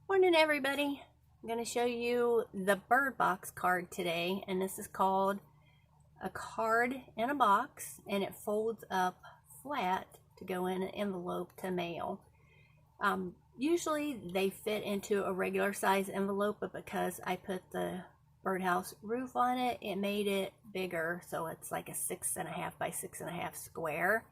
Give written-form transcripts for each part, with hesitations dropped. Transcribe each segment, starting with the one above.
Morning everybody. I'm going to show you the bird box card today, and this is called a card in a box, and it folds up flat to go in an envelope to mail. Usually they fit into a regular size envelope, but because I put the birdhouse roof on it, it made it bigger, so it's like a 6.5 by 6.5 square.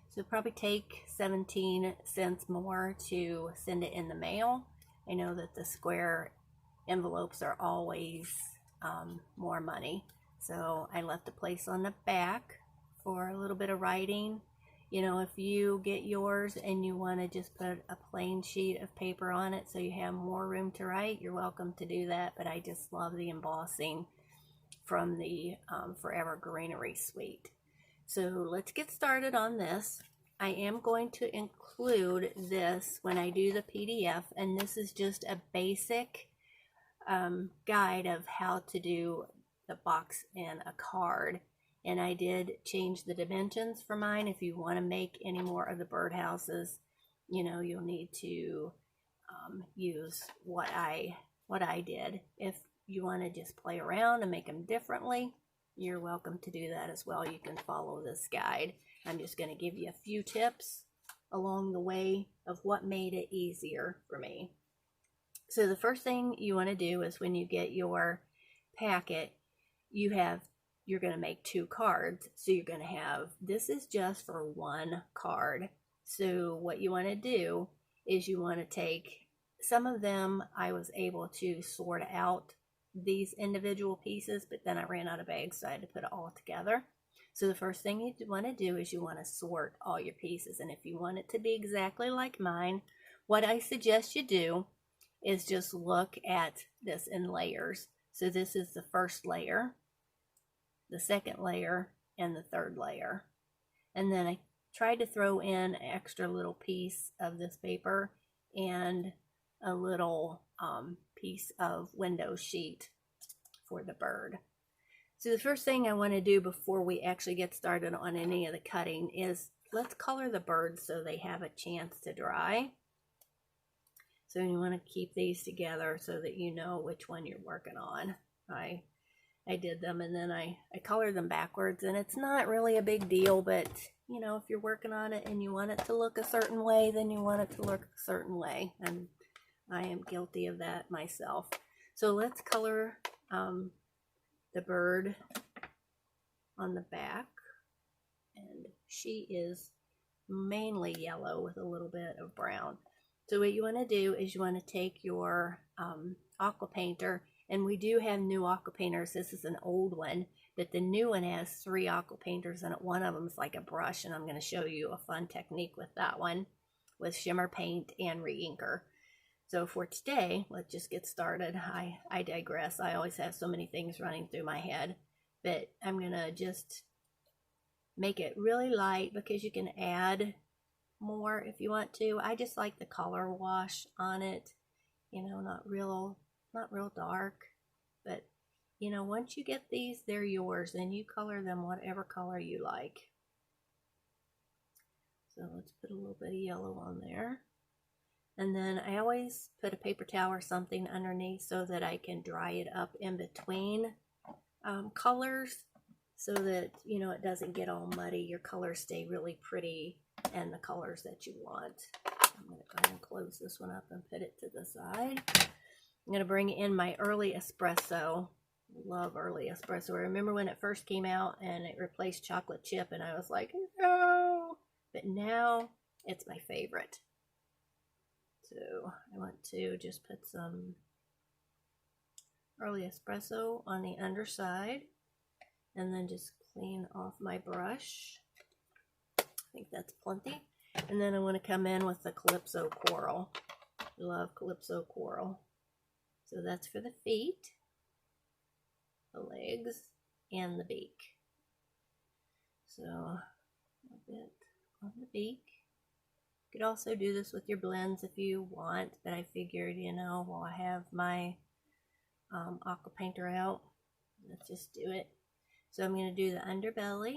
So it'll probably take 17 cents more to send it in the mail. I know that the square envelopes are always more money. So I left a place on the back for a little bit of writing. You know, if you get yours and you want to just put a plain sheet of paper on it so you have more room to write, you're welcome to do that. But I just love the embossing from the Forever Greenery suite. So let's get started on this. I am going to include this when I do the PDF, and this is just a basic guide of how to do the box in a card. And I did change the dimensions for mine. If you want to make any more of the birdhouses, you know, you'll need to use what I did. If you want to just play around and make them differently, you're welcome to do that as well. You can follow this guide. I'm just going to give you a few tips along the way of what made it easier for me. So the first thing you want to do is when you get your packet, you're going to make two cards. So you're going to have, this is just for one card. So what you want to do is you want to take some of them. I was able to sort out these individual pieces, but then I ran out of bags, so I had to put it all together. So the first thing you want to do is you want to sort all your pieces. And if you want it to be exactly like mine, what I suggest you do is just look at this in layers. So this is the first layer, the second layer, and the third layer. And then I tried to throw in an extra little piece of this paper and a little piece of window sheet for the bird. So the first thing I want to do before we actually get started on any of the cutting is let's color the birds so they have a chance to dry. So you want to keep these together so that you know which one you're working on. I did them, and then I colored them backwards, and it's not really a big deal, but you know, if you're working on it and you want it to look a certain way, then you want it to look a certain way, and I am guilty of that myself. So let's color the bird on the back, and she is mainly yellow with a little bit of brown. So what you want to do is you want to take your aqua painter, and we do have new aqua painters. This is an old one, but the new one has 3 aqua painters in it. One of them is like a brush, and I'm going to show you a fun technique with that one, with shimmer paint and re-inker. So for today, let's just get started. I digress. I always have so many things running through my head, but I'm going to just make it really light because you can add more if you want to. I just like the color wash on it, you know, not real dark, but you know, once you get these, they're yours, and you color them whatever color you like. So let's put a little bit of yellow on there. And then I always put a paper towel or something underneath so that I can dry it up in between colors, so that, you know, it doesn't get all muddy. Your colors stay really pretty and the colors that you want. I'm going to go ahead and close this one up and put it to the side. I'm going to bring in my early espresso. Love early espresso. I remember when it first came out and it replaced chocolate chip, and I was like, no. But now it's my favorite. So I want to just put some early espresso on the underside, and then just clean off my brush. I think that's plenty. And then I want to come in with the Calypso Coral. Love Calypso Coral. So that's for the feet, the legs, and the beak. So a bit on the beak. You could also do this with your blends if you want, but I figured, you know, while I have my aqua painter out, let's just do it. So I'm going to do the underbelly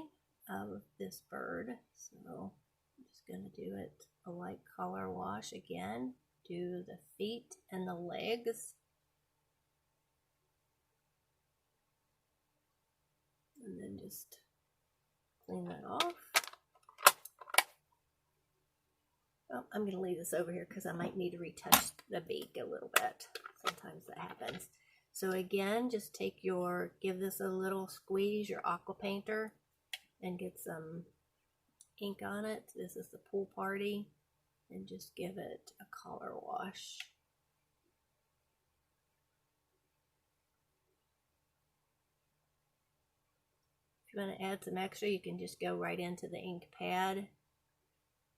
of this bird. So I'm just going to do it a light color wash again. do the feet and the legs. And then just clean that off. Oh, I'm going to leave this over here because I might need to retouch the beak a little bit. Sometimes that happens. So again, just give this a little squeeze, your aqua painter, and get some ink on it. This is the Pool Party, and just give it a color wash. If you want to add some extra, you can just go right into the ink pad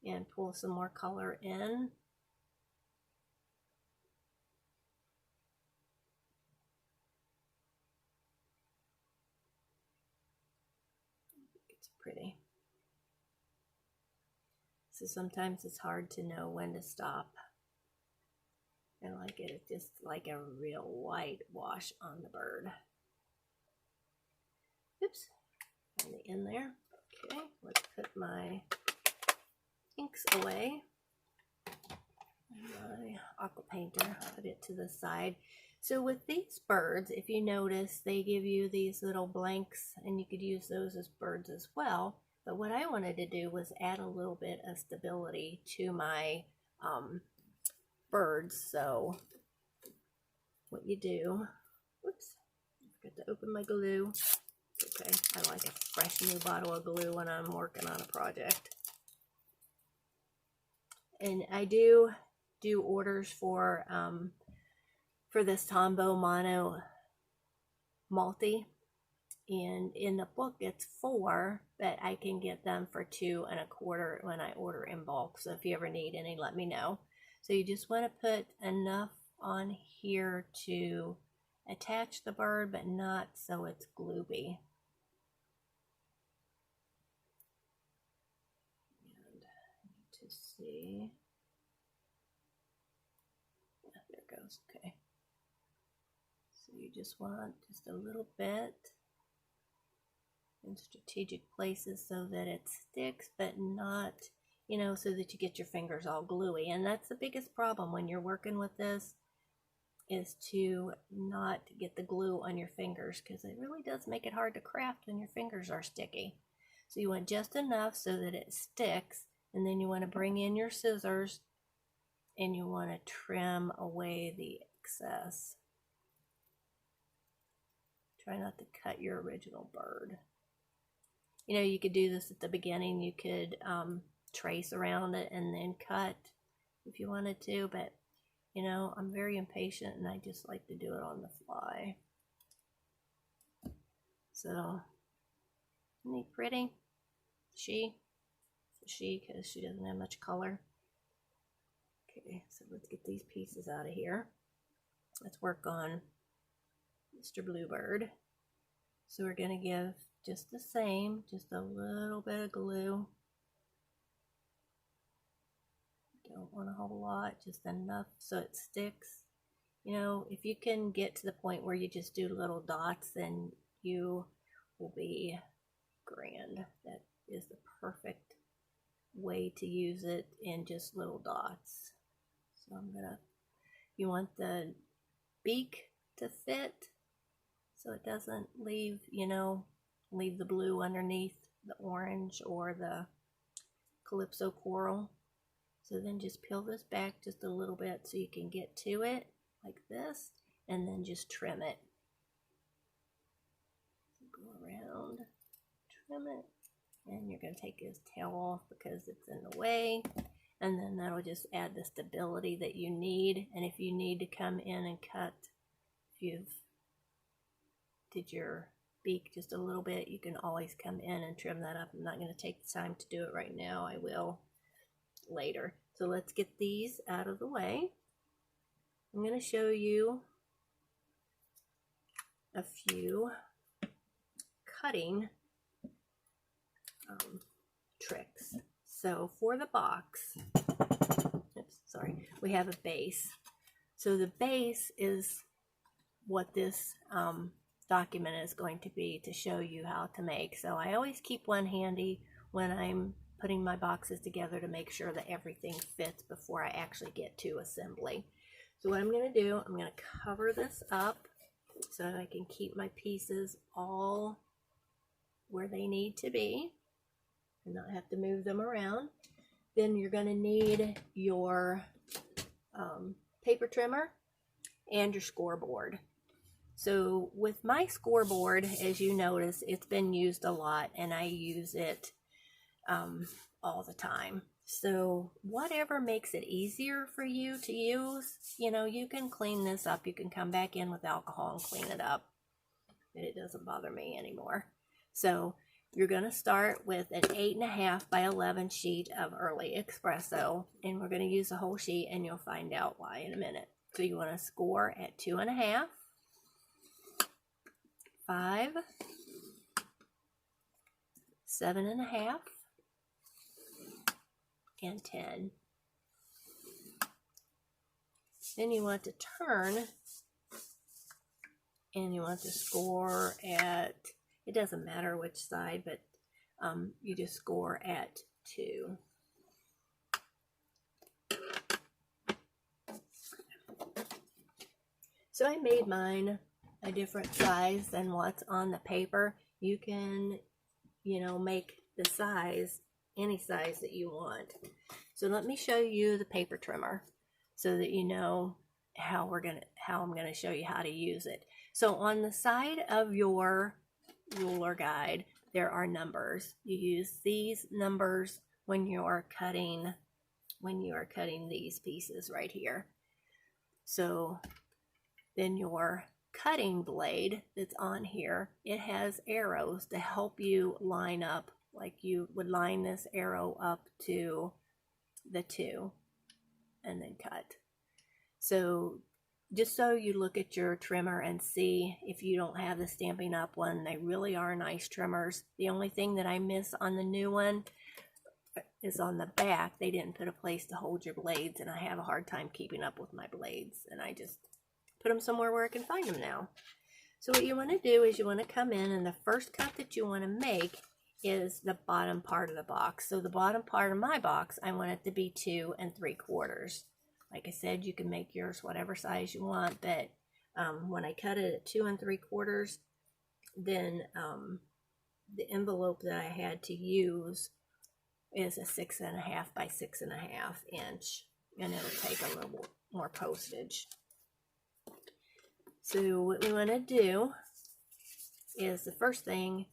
and pull some more color in. It's pretty. So sometimes it's hard to know when to stop. I like it. It's just like a real white wash on the bird. Oops. And the in there. Okay, let's put my inks away. My aqua painter, put it to the side. So with these birds, if you notice, they give you these little blanks, and you could use those as birds as well. But what I wanted to do was add a little bit of stability to my birds. So what you do, whoops, I forgot to open my glue. Okay, I like a fresh new bottle of glue when I'm working on a project. And I do orders for this Tombow Mono Multi, and in the book it's 4, but I can get them for 2 1/4 when I order in bulk. So if you ever need any, let me know. So you just want to put enough on here to attach the bird, but not so it's glooby. And to see, yeah, there it goes. Okay. So you just want just a little bit in strategic places so that it sticks, but not, you know, so that you get your fingers all gluey. And that's the biggest problem when you're working with this, is to not get the glue on your fingers, because it really does make it hard to craft when your fingers are sticky. So you want just enough so that it sticks, and then you want to bring in your scissors and you want to trim away the excess. Try not to cut your original bird. You know, you could do this at the beginning. You could trace around it and then cut if you wanted to, but you know, I'm very impatient and I just like to do it on the fly. So, isn't he pretty? She, because she doesn't have much color. Okay, so let's get these pieces out of here. Let's work on Mr. Bluebird. So we're going to give just the same, just a little bit of glue. Don't want a whole lot, just enough so it sticks. You know, if you can get to the point where you just do little dots, then you will be grand. That is the perfect way to use it, in just little dots. So I'm gonna, you want the beak to fit so it doesn't leave, you know, leave the blue underneath the orange or the Calypso coral. So then just peel this back just a little bit so you can get to it like this, and then just trim it. So go around, trim it, and you're going to take his tail off because it's in the way, and then that'll just add the stability that you need. And if you need to come in and cut, if you've did your beak just a little bit, you can always come in and trim that up. I'm not going to take the time to do it right now. I will later. So let's get these out of the way. I'm going to show you a few cutting tricks. So for the box, oops, sorry, we have a base. So the base is what this document is going to be, to show you how to make. So I always keep one handy when I'm putting my boxes together to make sure that everything fits before I actually get to assembly. So what I'm going to do, I'm going to cover this up so I can keep my pieces all where they need to be and not have to move them around. Then you're going to need your paper trimmer and your scoreboard. So with my scoreboard, as you notice, it's been used a lot and I use it all the time. So whatever makes it easier for you to use, you know, you can clean this up. You can come back in with alcohol and clean it up. And it doesn't bother me anymore. So you're going to start with an 8.5 by 11 sheet of early espresso, and we're going to use the whole sheet, and you'll find out why in a minute. So you want to score at 2.5, 5, 7.5, and 10. Then you want to turn, and you want to score at, it doesn't matter which side, but you just score at 2. So I made mine a different size than what's on the paper. You can, you know, make the size any size that you want. So let me show you the paper trimmer so that you know how I'm gonna show you how to use it. So on the side of your ruler guide, there are numbers. You use these numbers when you are cutting these pieces right here. So then your cutting blade that's on here, it has arrows to help you line up, like you would line this arrow up to the 2 and then cut. So just so you look at your trimmer and see if you don't have the Stampin' Up! One, they really are nice trimmers. The only thing that I miss on the new one is on the back. They didn't put a place to hold your blades, and I have a hard time keeping up with my blades, and I just put them somewhere where I can find them now. So what you want to do is you want to come in, and the first cut that you want to make is the bottom part of the box. So the bottom part of my box, I want it to be 2 3/4. Like I said, you can make yours whatever size you want, but when I cut it at 2 3/4, then the envelope that I had to use is a 6.5 by 6.5 inch, and it'll take a little more postage. So what we want to do is, the first thing,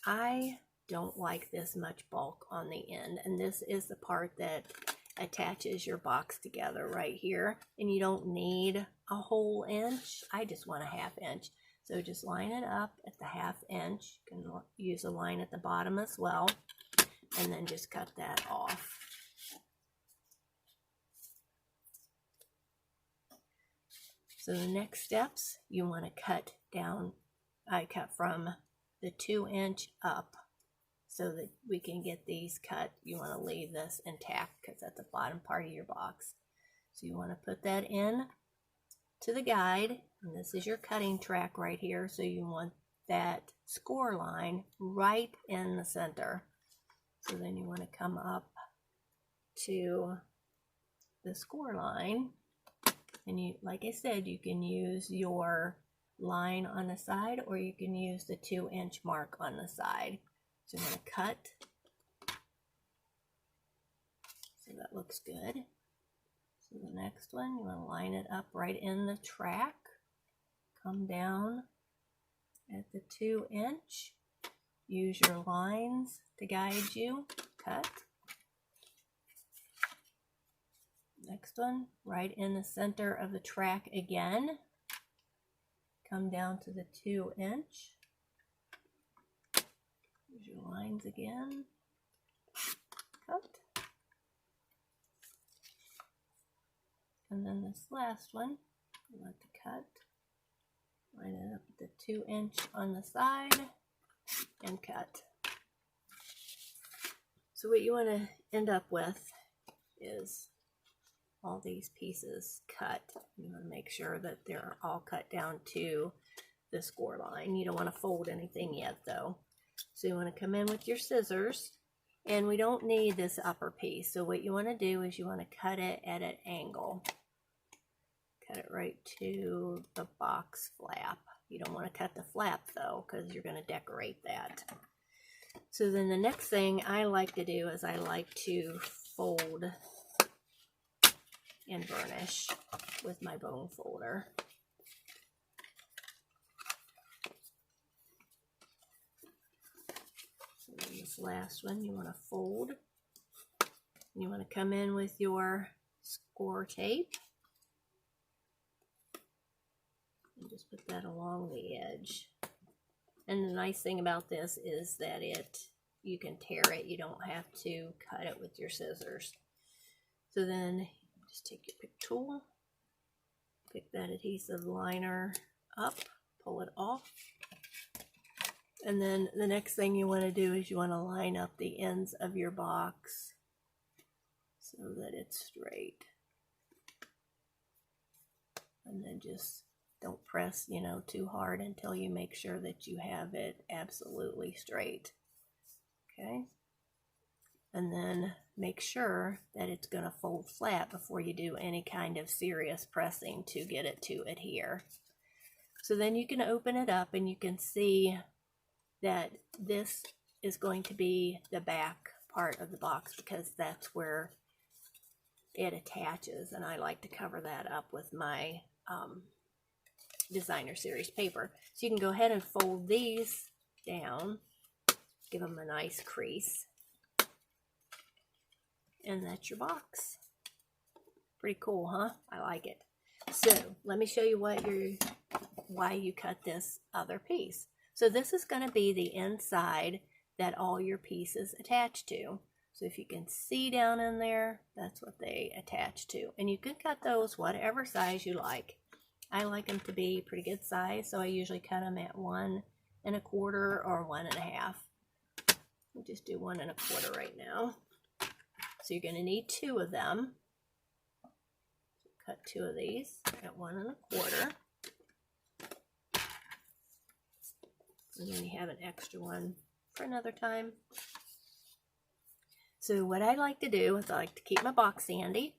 I don't like this much bulk on the end, and this is the part that attaches your box together right here, and you don't need a whole inch. I just want a 1/2 inch. So just line it up at the 1/2 inch. You can use a line at the bottom as well, and then just cut that off. So the next steps, you want to cut down. I cut from the 2 inch up so that we can get these cut. You want to leave this intact because that's the bottom part of your box. So you want to put that in to the guide, and this is your cutting track right here. So you want that score line right in the center. So then you want to come up to the score line, and you, like I said, you can use your line on the side, or you can use the 2 inch mark on the side. So I'm going to cut. So that looks good. So the next one, you want to line it up right in the track. Come down at the 2 inch. Use your lines to guide you. Cut. Next one, right in the center of the track again. Come down to the 2 inch. Use your lines again. Cut. And then this last one, you want to cut. Line it up at the 2 inch on the side and cut. So what you want to end up with is all these pieces cut. You want to make sure that they're all cut down to the score line. You don't want to fold anything yet though. So you want to come in with your scissors And we don't need this upper piece. So what you want to do is you want to cut it at an angle. Cut it right to the box flap. You don't want to cut the flap though, because you're going to decorate that. So then the next thing I like to do is I like to fold and burnish with my bone folder. So then this last one you want to fold. You want to come in with your score tape. And just put that along the edge. And the nice thing about this is that you can tear it. You don't have to cut it with your scissors. So then just take your pick tool, pick that adhesive liner up, pull it off. And then the next thing you want to do is you want to line up the ends of your box so that it's straight. And then just don't press, you know, too hard until you make sure that you have it absolutely straight. Okay? And then make sure that it's going to fold flat before you do any kind of serious pressing to get it to adhere. So then you can open it up and you can see that this is going to be the back part of the box because that's where it attaches, and I like to cover that up with my designer series paper. So you can go ahead and fold these down, give them a nice crease, and that's your box. Pretty cool, huh? I like it. So let me show you why you cut this other piece. So this is going to be the inside that all your pieces attach to. So if you can see down in there, that's what they attach to. And you can cut those whatever size you like. I like them to be pretty good size, so I usually cut them at 1 1/4 or 1 1/2. We'll just do 1 1/4 right now. So you're going to need 2 of them. Cut 2 of these at 1 1/4. And then you have an extra one for another time. So what I like to do is I like to keep my box handy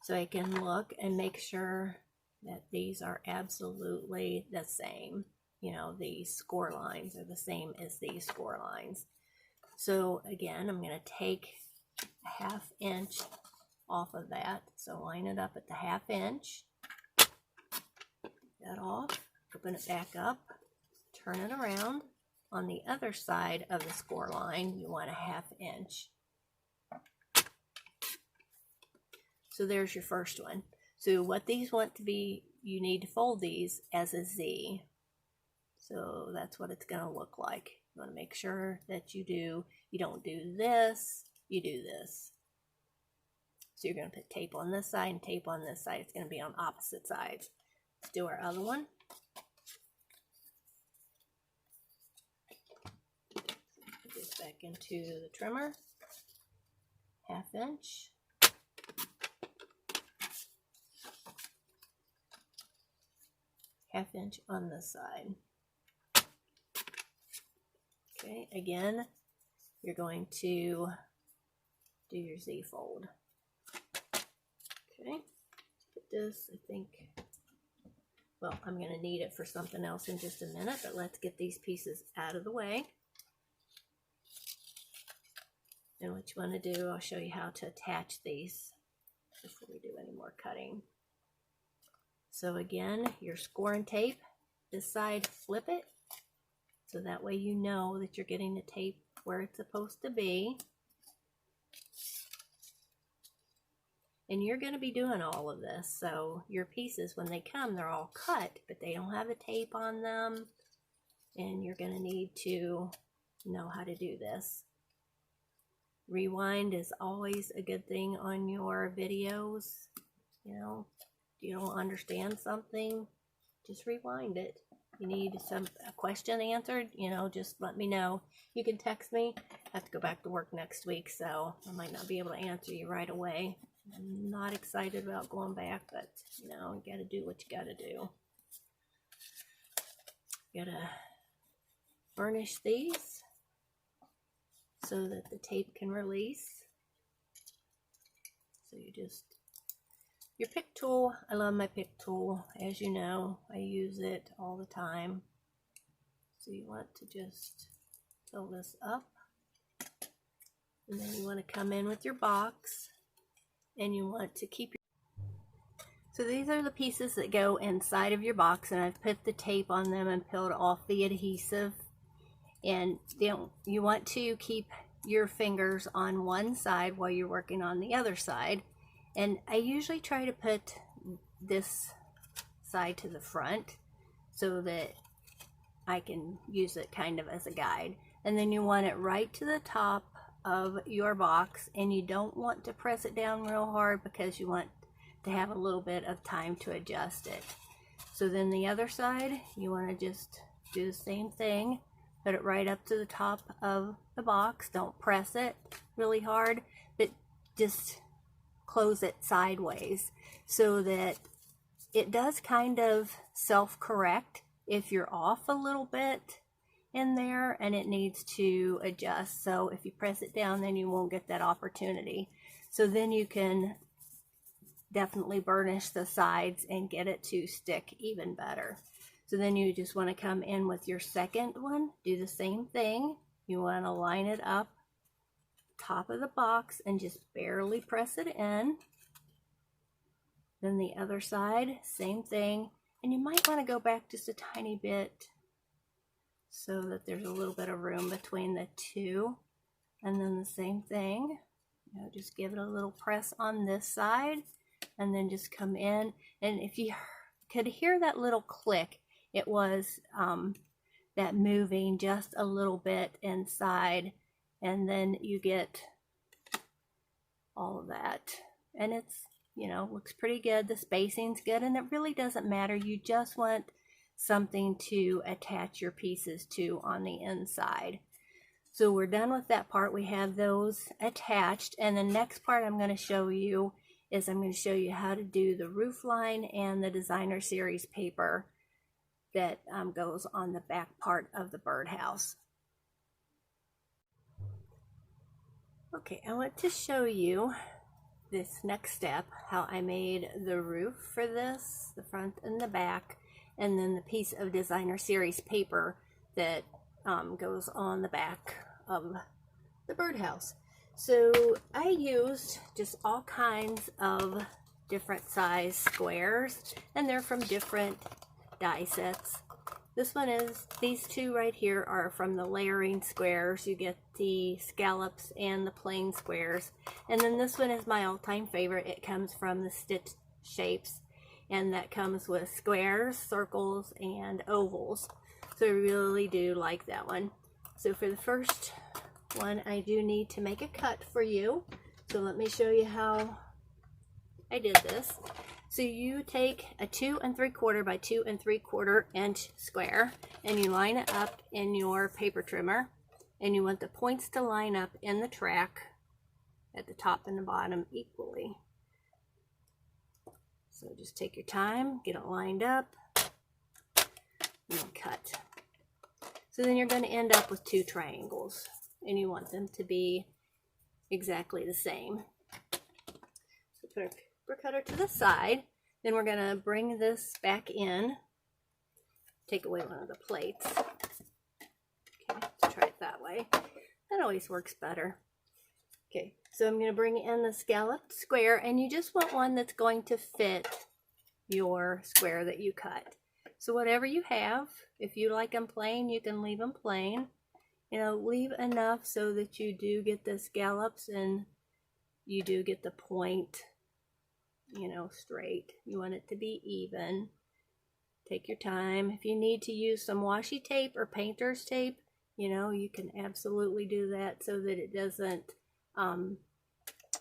so I can look and make sure that these are absolutely the same. You know, these score lines are the same as these score lines. So again, I'm going to take a 1/2 inch off of that. So line it up at the 1/2 inch. That off, open it back up, turn it around. On the other side of the score line, you want a 1/2 inch. So there's your first one. So what these want to be, you need to fold these as a Z. So that's what it's going to look like. You want to make sure that you don't do this, you do this. So you're going to put tape on this side and tape on this side. It's going to be on opposite sides. Let's do our other one. Put this back into the trimmer. 1/2 inch. Half inch on this side. Okay, again, you're going to do your Z fold. Okay, put this, I think, well, I'm going to need it for something else in just a minute, but let's get these pieces out of the way. And what you want to do, I'll show you how to attach these before we do any more cutting. So again, your scoring tape, this side, flip it, so that way you know that you're getting the tape where it's supposed to be. And you're going to be doing all of this, so your pieces, when they come, they're all cut, but they don't have the tape on them, and you're going to need to know how to do this. Rewind is always a good thing on your videos. You know, if you don't understand something, just rewind it. You need a question answered, you know, just let me know. You can text me. I have to go back to work next week, so I might not be able to answer you right away. I'm not excited about going back, but, you know, you got to do what you got to do. You got to burnish these. so that the tape can release. So you just, your pick tool, I love my pick tool. As you know, I use it all the time. So you want to just fill this up. And then you want to come in with your box. And you want to keep your... So these are the pieces that go inside of your box. And I've put the tape on them and peeled off the adhesive. And you want to keep your fingers on one side while you're working on the other side. And I usually try to put this side to the front so that I can use it kind of as a guide. And then you want it right to the top of your box, and you don't want to press it down real hard because you want to have a little bit of time to adjust it. So then the other side, you want to just do the same thing. Put it right up to the top of the box. Don't press it really hard, but just close it sideways so that it does kind of self-correct if you're off a little bit in there and it needs to adjust. So if you press it down, then you won't get that opportunity. So then you can definitely burnish the sides and get it to stick even better. So then you just want to come in with your second one, do the same thing. You want to line it up top of the box and just barely press it in. Then the other side, same thing. And you might want to go back just a tiny bit so that there's a little bit of room between the two. And then the same thing, you know, just give it a little press on this side and then just come in. And if you could hear that little click, it was that moving just a little bit inside, and then you get all of that. And it's, you know, looks pretty good. The spacing's good, and it really doesn't matter. You just want something to attach your pieces to on the inside. So we're done with that part. We have those attached, and the next part I'm going to show you is I'm going to show you how to do the roof line and the designer series paper that goes on the back part of the birdhouse. Okay, I want to show you this next step, how I made the roof for this, the front and the back, and then the piece of designer series paper that goes on the back of the birdhouse. So I used just all kinds of different size squares, and they're from different die sets. This one is, these two right here are from the layering squares. You get the scallops and the plain squares. And then this one is my all-time favorite. It comes from the stitch shapes, and that comes with squares, circles, and ovals. So I really do like that one. So for the first one, I do need to make a cut for you. So let me show you how I did this. So you take a 2 3/4 by 2 3/4 inch square, and you line it up in your paper trimmer, and you want the points to line up in the track at the top and the bottom equally. So just take your time, get it lined up, and cut. So then you're going to end up with 2 triangles, and you want them to be exactly the same. So put our paper cutter to the side. Then we're going to bring this back in. Take away one of the plates. Okay, let's try it that way. That always works better. Okay, so I'm going to bring in the scalloped square, and you just want one that's going to fit your square that you cut. So whatever you have, if you like them plain, you can leave them plain. You know, leave enough so that you do get the scallops and you do get the point, you know, straight. You want it to be even. Take your time. If you need to use some washi tape or painter's tape, you know, you can absolutely do that so that it doesn't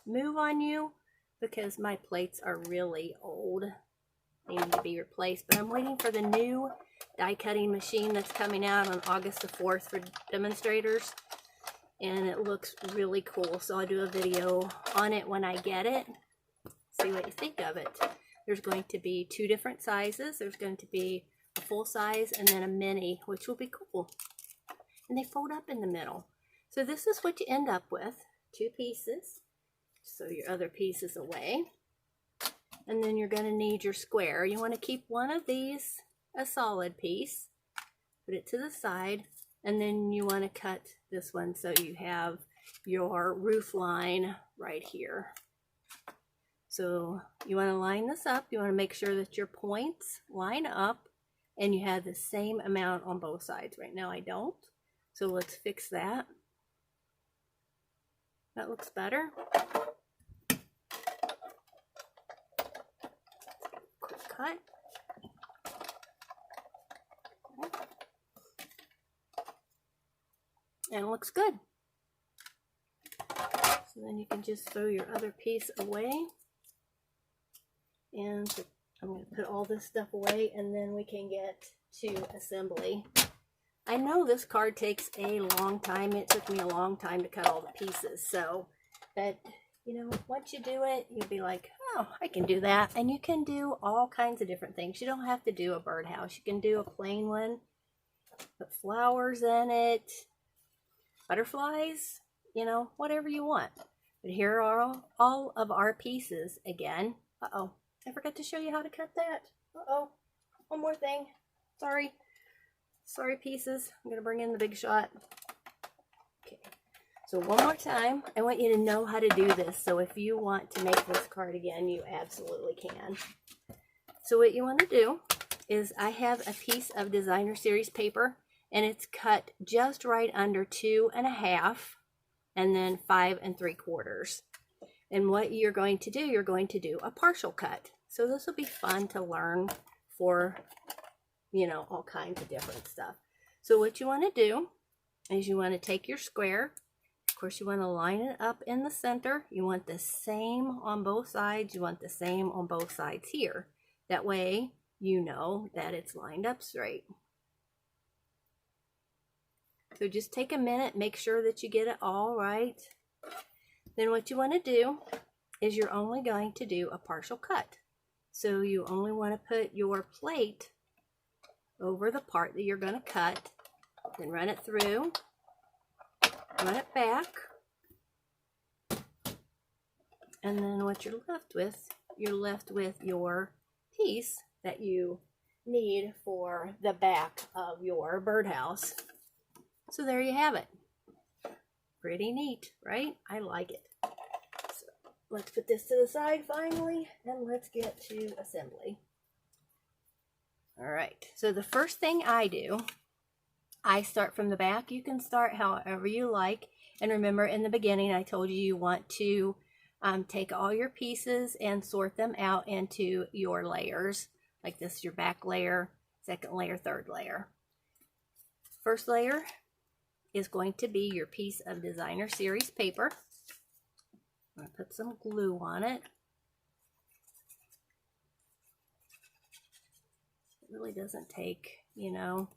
move on you, because my plates are really old. They need to be replaced. But I'm waiting for the new die cutting machine that's coming out on August the 4th for demonstrators, and it looks really cool. So I'll do a video on it when I get it. See what you think of it. There's going to be 2 different sizes. There's going to be a full size and then a mini, which will be cool. And they fold up in the middle. So this is what you end up with, 2 pieces. Sew your other pieces away. And then you're going to need your square. You want to keep one of these a solid piece. Put it to the side. And then you want to cut this one so you have your roof line right here. So you want to line this up. You want to make sure that your points line up and you have the same amount on both sides. Right now I don't. So let's fix that. That looks better. Quick cut. And it looks good. So then you can just throw your other piece away. And I'm going to put all this stuff away and then we can get to assembly. I know this card takes a long time. It took me a long time to cut all the pieces. So, but you know, once you do it, you'll be like, oh, I can do that. And you can do all kinds of different things. You don't have to do a birdhouse. You can do a plain one, put flowers in it, butterflies, you know, whatever you want. But here are all of our pieces again. Uh-oh, I forgot to show you how to cut that. Uh-oh, one more thing. Sorry pieces. I'm going to bring in the big shot. Okay, so one more time, I want you to know how to do this. So if you want to make this card again, you absolutely can. So what you want to do is I have a piece of designer series paper and it's cut just right under 2.5 and then 5 3/4. And what you're going to do a partial cut. So this will be fun to learn for, you know, all kinds of different stuff. So what you want to do is you want to take your square. Of course, you want to line it up in the center. You want the same on both sides. You want the same on both sides here. That way, you know that it's lined up straight. So just take a minute, make sure that you get it all right. Then what you want to do is you're only going to do a partial cut. So you only want to put your plate over the part that you're going to cut, then run it through, run it back, and then what you're left with your piece that you need for the back of your birdhouse. So there you have it. Pretty neat, right? I like it. So let's put this to the side finally, and let's get to assembly. All right, so the first thing I do, I start from the back. You can start however you like. And remember, in the beginning, I told you you want to take all your pieces and sort them out into your layers. Like this, your back layer, second layer, third layer. First layer is going to be your piece of designer series paper. I'm going to put some glue on it. It really doesn't take, you know,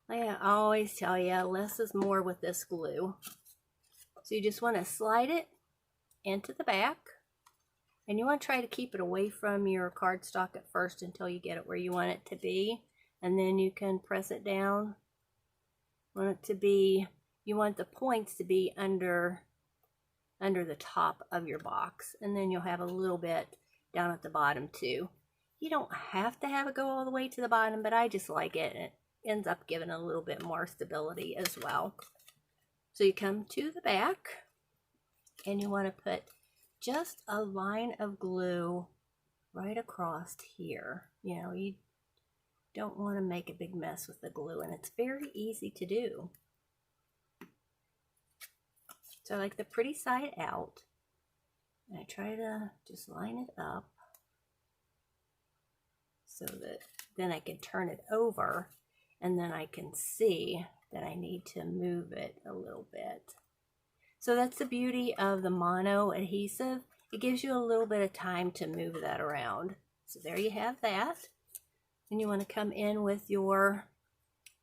like I always tell you, less is more with this glue. So you just want to slide it into the back, and you want to try to keep it away from your cardstock at first until you get it where you want it to be, and then you can press it down. You want the points to be under the top of your box, and then you'll have a little bit down at the bottom too. You don't have to have it go all the way to the bottom, but I just like it. It ends up giving a little bit more stability as well. So you come to the back, and you want to put just a line of glue right across here. You know, you don't want to make a big mess with the glue, and it's very easy to do. So I like the pretty side out, and I try to just line it up so that then I can turn it over, and then I can see that I need to move it a little bit. So that's the beauty of the mono adhesive. It gives you a little bit of time to move that around. So there you have that. And you want to come in with your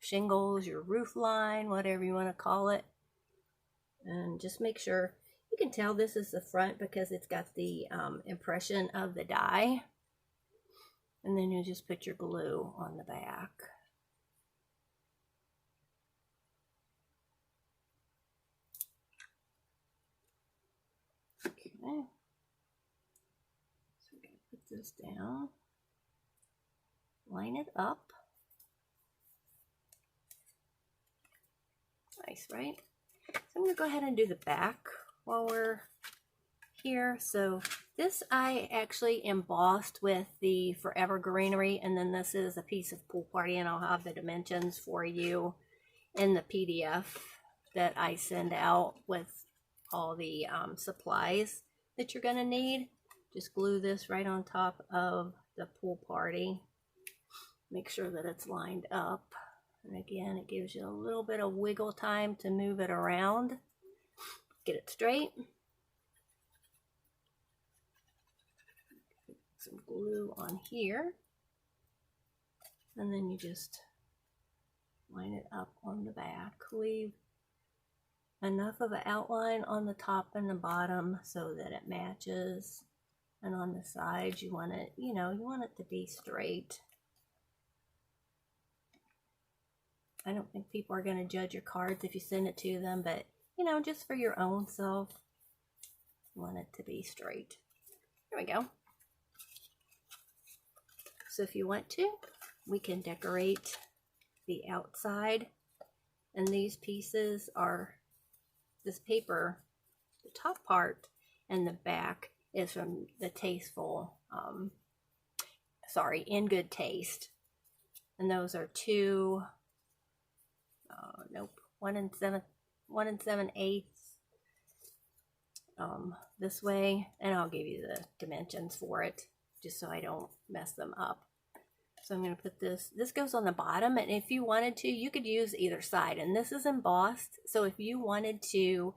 shingles, your roof line, whatever you want to call it. And just make sure, you can tell this is the front because it's got the impression of the die. And then you just put your glue on the back. this down, line it up. Nice, right? So I'm going to go ahead and do the back while we're here. So this I actually embossed with the Forever Greenery, and then this is a piece of Pool Party, and I'll have the dimensions for you in the PDF that I send out with all the supplies that you're going to need. Just glue this right on top of the Pool Party. Make sure that it's lined up. And again, it gives you a little bit of wiggle time to move it around. Get it straight. Put some glue on here. And then you just line it up on the back. Leave enough of an outline on the top and the bottom so that it matches. And on the sides, you want it, you want it to be straight. I don't think people are going to judge your cards if you send it to them, but, just for your own self, you want it to be straight. There we go. So if you want to, we can decorate the outside. And these pieces are, this paper, the top part and the back is from the Tasteful, In Good Taste. And those are two... nope, 1 7/8 this way, and I'll give you the dimensions for it just so I don't mess them up. So I'm going to put this goes on the bottom, and if you wanted to, you could use either side, and this is embossed, so if you wanted to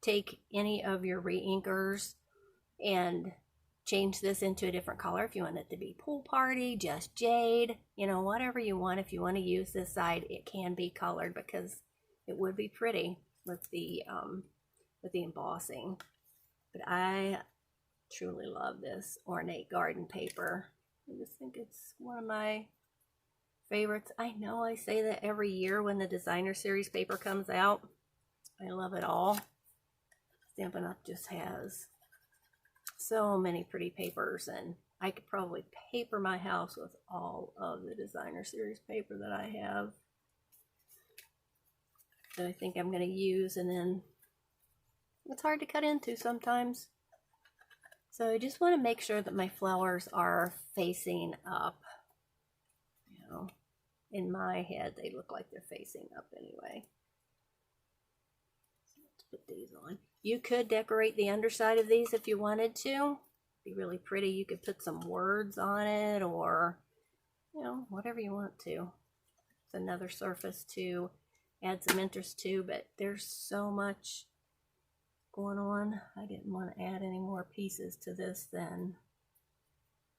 take any of your re-inkers and change this into a different color, if you want it to be Pool Party, just Jade, whatever you want. If you want to use this side, it can be colored because it would be pretty with the embossing. But I truly love this ornate garden paper. I just think it's one of my favorites. I know I say that every year when the designer series paper comes out. I love it all. Stampin' Up! Just has so many pretty papers, and I could probably paper my house with all of the designer series paper that I have that I think I'm going to use, and then it's hard to cut into sometimes. So I just want to make sure that my flowers are facing up. In my head they look like they're facing up anyway. So let's put these on. You could decorate the underside of these if you wanted to. Be really pretty. You could put some words on it, or whatever you want to. It's another surface to add some interest to, but there's so much going on. I didn't want to add any more pieces to this than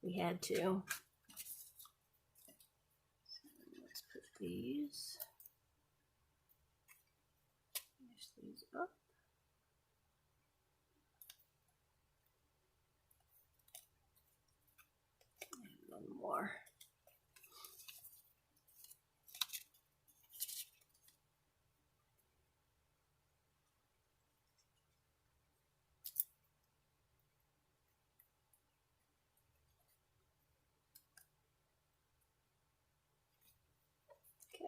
we had to. So let's put these. Finish these up. More. Okay.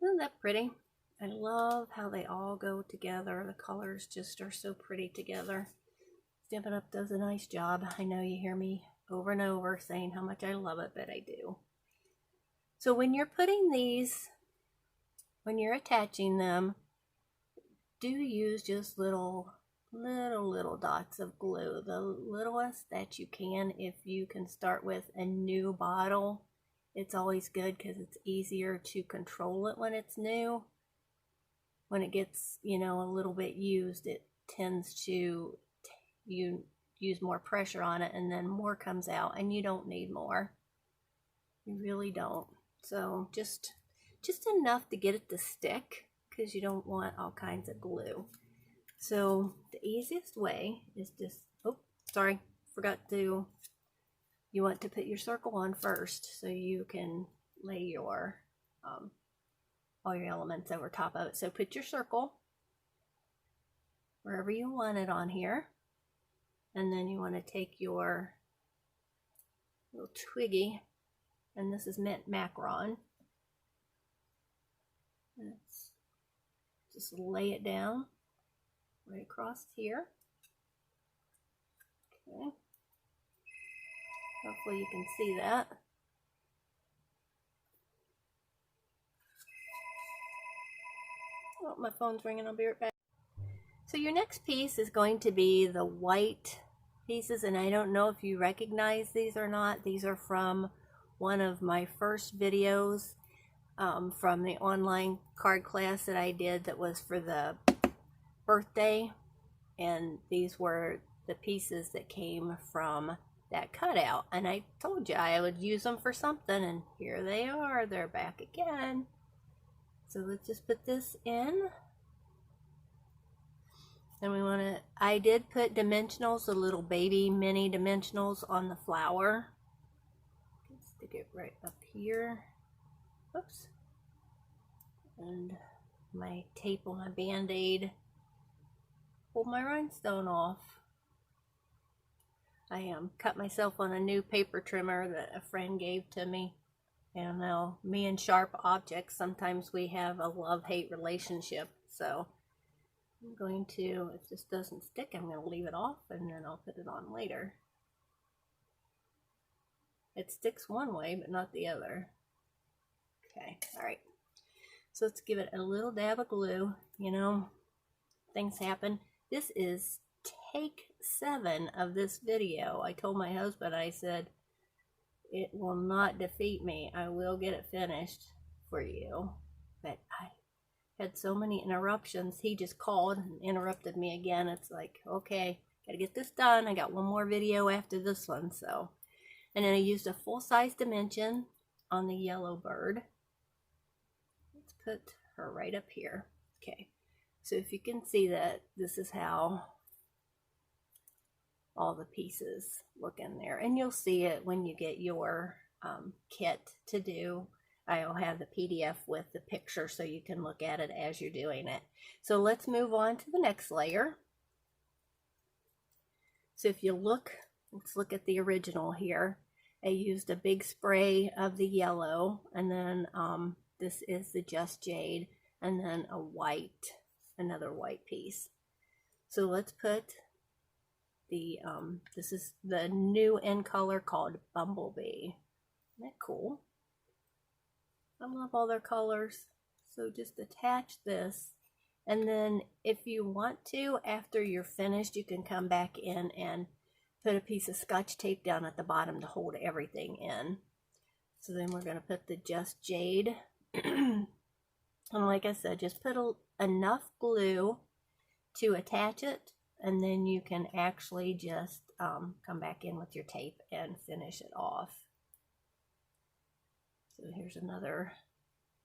Isn't that pretty? I love how they all go together. The colors just are so pretty together. Stampin' Up! Does a nice job. I know you hear me over and over saying how much I love it, but I do. So when you're putting these, when you're attaching them, do use just little dots of glue, the littlest that you can. If you can start with a new bottle, it's always good because it's easier to control it when it's new. When it gets, a little bit used, it tends to, you use more pressure on it, and then more comes out, and you don't need more. You really don't. So just enough to get it to stick, because you don't want all kinds of glue. So the easiest way is just, you want to put your circle on first so you can lay your all your elements over top of it. So put your circle wherever you want it on here. And then you want to take your little twiggy, and this is mint macaron. Let's just lay it down right across here. Okay. Hopefully you can see that. Oh, my phone's ringing. I'll be right back. So your next piece is going to be the white pieces, and I don't know if you recognize these or not. These are from one of my first videos from the online card class that I did that was for the birthday, and these were the pieces that came from that cutout, and I told you I would use them for something, and here they are. They're back again. So let's just put this in. And we want to, I did put dimensionals, the little baby mini dimensionals on the flower. Let's stick it right up here. Oops. And my tape on my band-aid pulled my rhinestone off. I cut myself on a new paper trimmer that a friend gave to me. And now me and sharp objects, sometimes we have a love-hate relationship. So I'm going to, if this doesn't stick, I'm going to leave it off and then I'll put it on later. It sticks one way, but not the other. Okay, all right. So let's give it a little dab of glue. You know, things happen. This is take 7 of this video. I told my husband, I said, it will not defeat me. I will get it finished for you. But I had so many interruptions. He just called and interrupted me again. It's like, okay, gotta get this done. I got one more video after this one. So, and then I used a full-size dimension on the yellow bird. Let's put her right up here. Okay, so if you can see that, this is how all the pieces look in there, and you'll see it when you get your kit to do. I'll have the PDF with the picture so you can look at it as you're doing it. So let's move on to the next layer. So if you look, let's look at the original here. I used a big spray of the yellow, and then this is the Just Jade, and then a white, another white piece. So let's put the, this is the new in color called Bumblebee. Isn't that cool? I love all their colors. So just attach this, and then if you want to, after you're finished, you can come back in and put a piece of Scotch tape down at the bottom to hold everything in. So then we're going to put the Just Jade. And like I said, just put enough glue to attach it, and then you can actually just come back in with your tape and finish it off. So here's another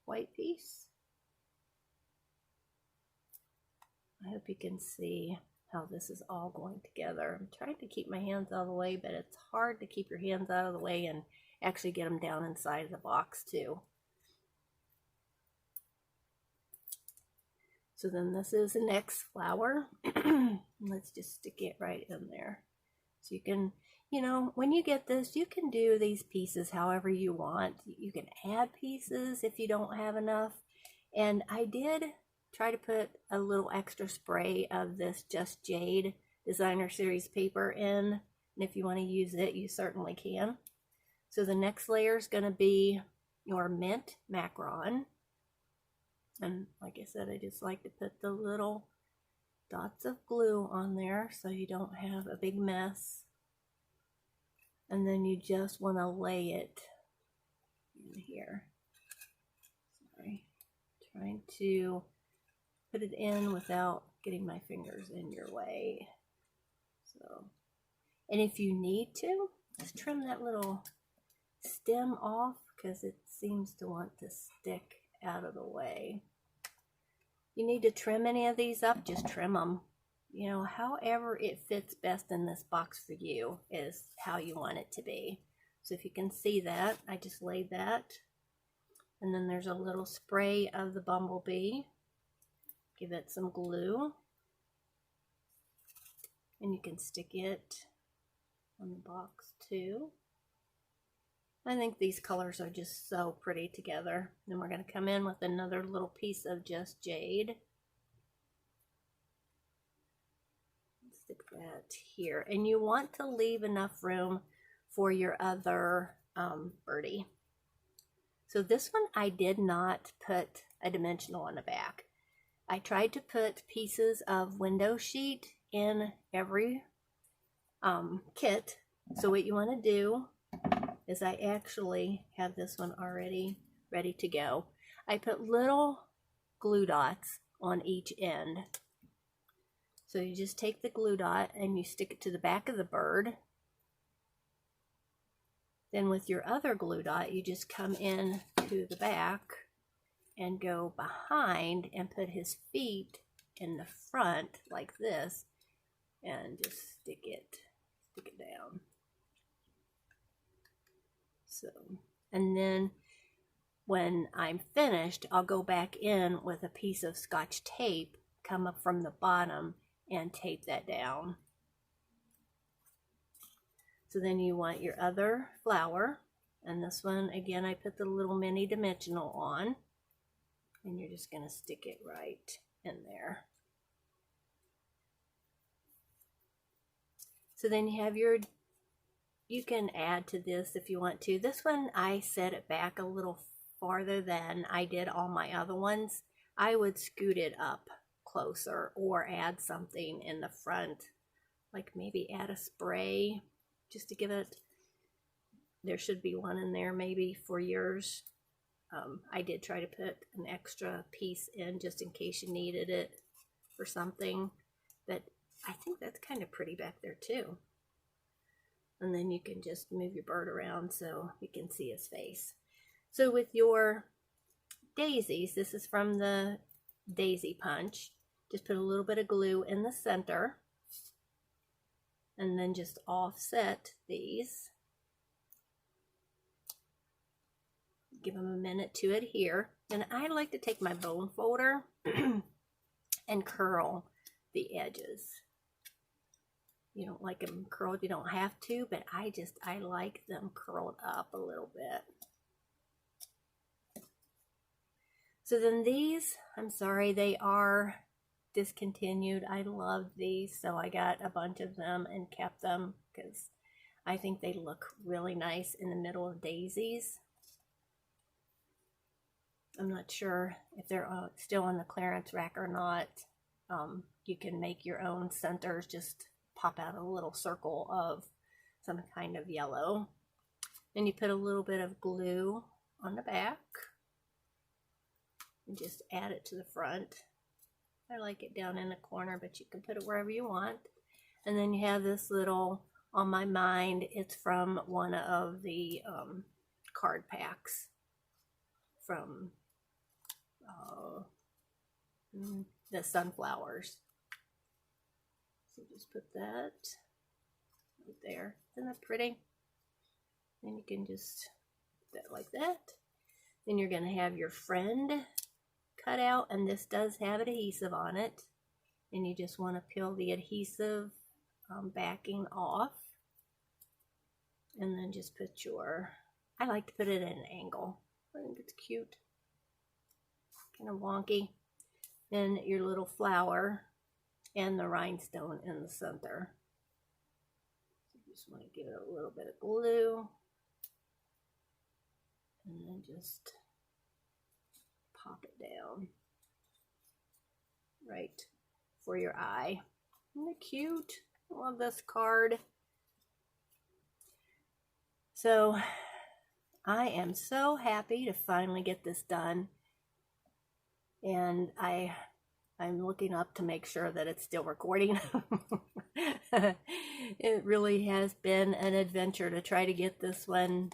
white piece. I hope you can see how this is all going together. I'm trying to keep my hands out of the way, but it's hard to keep your hands out of the way and actually get them down inside of the box too. So then this is the next flower. Let's just stick it right in there. So you can, you know, when you get this, you can do these pieces however you want. You can add pieces if you don't have enough. And I did try to put a little extra spray of this Just Jade Designer Series paper in. And if you want to use it, you certainly can. So the next layer is going to be your mint macaron. And like I said, I just like to put the little dots of glue on there so you don't have a big mess. And then you just want to lay it in here. Sorry, trying to put it in without getting my fingers in your way. So, and if you need to, just trim that little stem off because it seems to want to stick out of the way. You need to trim any of these up, just trim them. You know, however it fits best in this box for you is how you want it to be. So if you can see that, I just laid that. And then there's a little spray of the Bumblebee. Give it some glue. And you can stick it on the box too. I think these colors are just so pretty together. Then we're going to come in with another little piece of just jade. Stick that here. And you want to leave enough room for your other birdie. So this one I did not put a dimensional on the back. I tried to put pieces of window sheet in every kit. So what you want to do is I actually have this one already ready to go. I put little glue dots on each end. So you just take the glue dot and you stick it to the back of the bird. Then with your other glue dot, you just come in to the back and go behind and put his feet in the front like this and just stick it down. So, and then when I'm finished, I'll go back in with a piece of Scotch tape, come up from the bottom and tape that down. So then you want your other flower, and this one, again, I put the little mini dimensional on, and you're just going to stick it right in there. So then you have your, you can add to this if you want to. This one, I set it back a little farther than I did all my other ones. I would scoot it up closer or add something in the front, like maybe add a spray just to give it, there should be one in there maybe for yours. I did try to put an extra piece in just in case you needed it for something, but I think that's kind of pretty back there too. And then you can just move your bird around so you can see his face. So with your daisies, this is from the Daisy Punch. Just put a little bit of glue in the center and then just offset these. Give them a minute to adhere. And I like to take my bone folder and curl the edges. You don't like them curled, you don't have to, but I like them curled up a little bit. So then these, I'm sorry, they are discontinued. I love these, so I got a bunch of them and kept them because I think they look really nice in the middle of daisies. I'm not sure if they're still on the clearance rack or not. You can make your own centers, just pop out a little circle of some kind of yellow. Then you put a little bit of glue on the back and just add it to the front. I like it down in the corner, but you can put it wherever you want. And then you have this little, on my mind, it's from one of the card packs from the sunflowers. So just put that right there. Isn't that pretty? Then you can just put that like that. Then you're going to have your friend cut out, and this does have adhesive on it. And you just want to peel the adhesive backing off. And then just put your, I like to put it at an angle. I think it's cute. Kind of wonky. Then your little flower and the rhinestone in the center. So you just want to give it a little bit of glue. And then just pop it down right for your eye. Isn't it cute? I love this card. So I am so happy to finally get this done. And I'm looking up to make sure that it's still recording. It really has been an adventure to try to get this one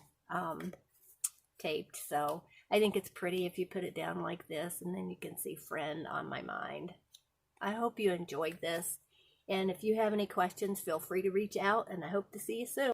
taped. So I think it's pretty if you put it down like this, and then you can see friend on my mind. I hope you enjoyed this. And if you have any questions, feel free to reach out, and I hope to see you soon.